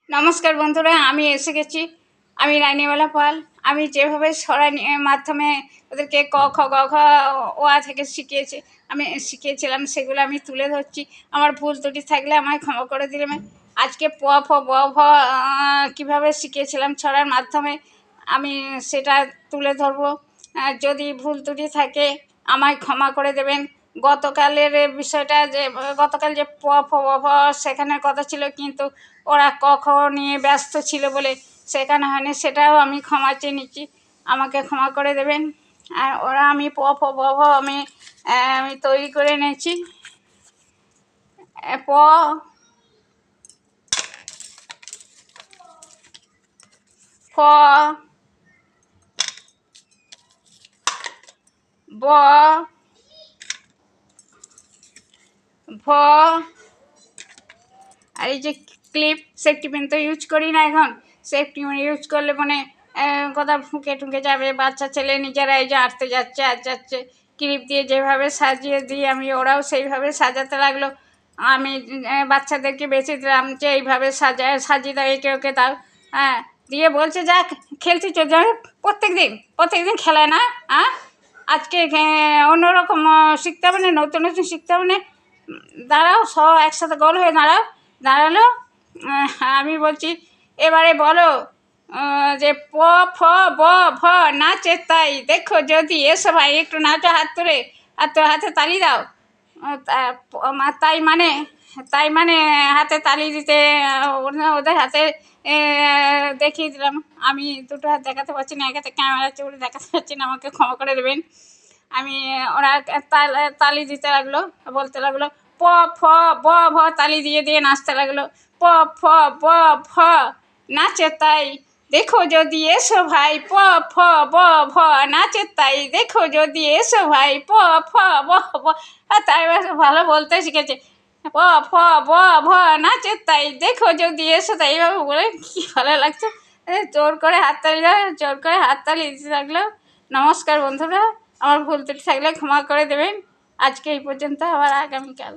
নমস্কার বন্ধুরা, আমি এসে গেছি। আমি রানিবালা পাল। আমি যেভাবে ছড়া মাধ্যমে ওদেরকে ক খ গ ঘ ও আ থেকে শিখিয়েছিলাম, সেগুলো আমি তুলে ধরছি। আমার ভুল ত্রুটি থাকলে আমায় ক্ষমা করে দিলাম। আজকে প ফ ব ভ কীভাবে শিখিয়েছিলাম ছড়ার মাধ্যমে, আমি সেটা তুলে ধরবো। যদি ভুল ত্রুটি থাকে আমায় ক্ষমা করে দেবেন। গতকালের বিষয়টা, যে গতকাল যে প ফ ব ভ সেখানের কথা ছিল, কিন্তু ওরা ক খ নিয়ে ব্যস্ত ছিল বলে সেখানে হয়নি, সেটাও আমি ক্ষমা চেয়ে নিচ্ছি। আমাকে ক্ষমা করে দেবেন। আর ওরা আমি প ফ ব ভ আমি তৈরি করে নিয়েছি। প ফ ব ভ। আর এই যে ক্লিপ, সেফটি পিন তো ইউজ করি না এখন। সেফটি পিন ইউজ করলে মানে কোথাও ঠুকে ঠুকে যাবে। বাচ্চা ছেলে নিজেরা এই যে আঁটতে যাচ্ছে আর যাচ্ছে, ক্লিপ দিয়ে যেভাবে সাজিয়ে দিই আমি, ওরাও সেইভাবে সাজাতে লাগলো। আমি বাচ্চাদেরকে বেছে দিলাম যে এইভাবে সাজিয়ে দাও, একে ওকে দাও। হ্যাঁ, দিয়ে বলছে যা খেলতে চল যাবে। প্রত্যেক দিন খেলায় না। হ্যাঁ, আজকে অন্যরকম শিখতে হবে না, নতুন নতুন শিখতে হবে না। দাঁড়াও, সব একসাথে গোল হয়ে দাঁড়ালো। আমি বলছি এবারে বলো যে প ফ ব ভ নাচে তাই দেখো যদি এসো ভাই, একটু নাচো হাত তুলে, আর তো হাতে তালি দাও। তাই মানে হাতে তালি দিতে ওদের হাতে দেখিয়ে দিলাম। আমি দুটো হাত দেখাতে পারছি না, এক হাতে ক্যামেরা চলে দেখাতে পারছি না, আমাকে ক্ষমা করে দেবেন। আমি ওরা তালি দিতে লাগলো, বলতে লাগলো প ফ ব ভ, তালি দিয়ে দিয়ে নাচতে লাগলো। প ফ ব ভ নাচে তাই দেখো যদি এসো ভাই, প ফ ব ভ নাচে তাই দেখো যদি এসো ভাই, প ফ ব ভ। তাই ভালো বলতে শিখেছে। প ফ ব ভ নাচে তাই দেখো যদি এসো তাই, এইভাবে বলে কী ভালো লাগছে। জোর করে হাততালি দিতে লাগলো। নমস্কার বন্ধুরা, আমার ভুল ত্রুটি থাকলে ক্ষমা করে দেবেন। আজকে এই পর্যন্ত, আবার আগামীকাল।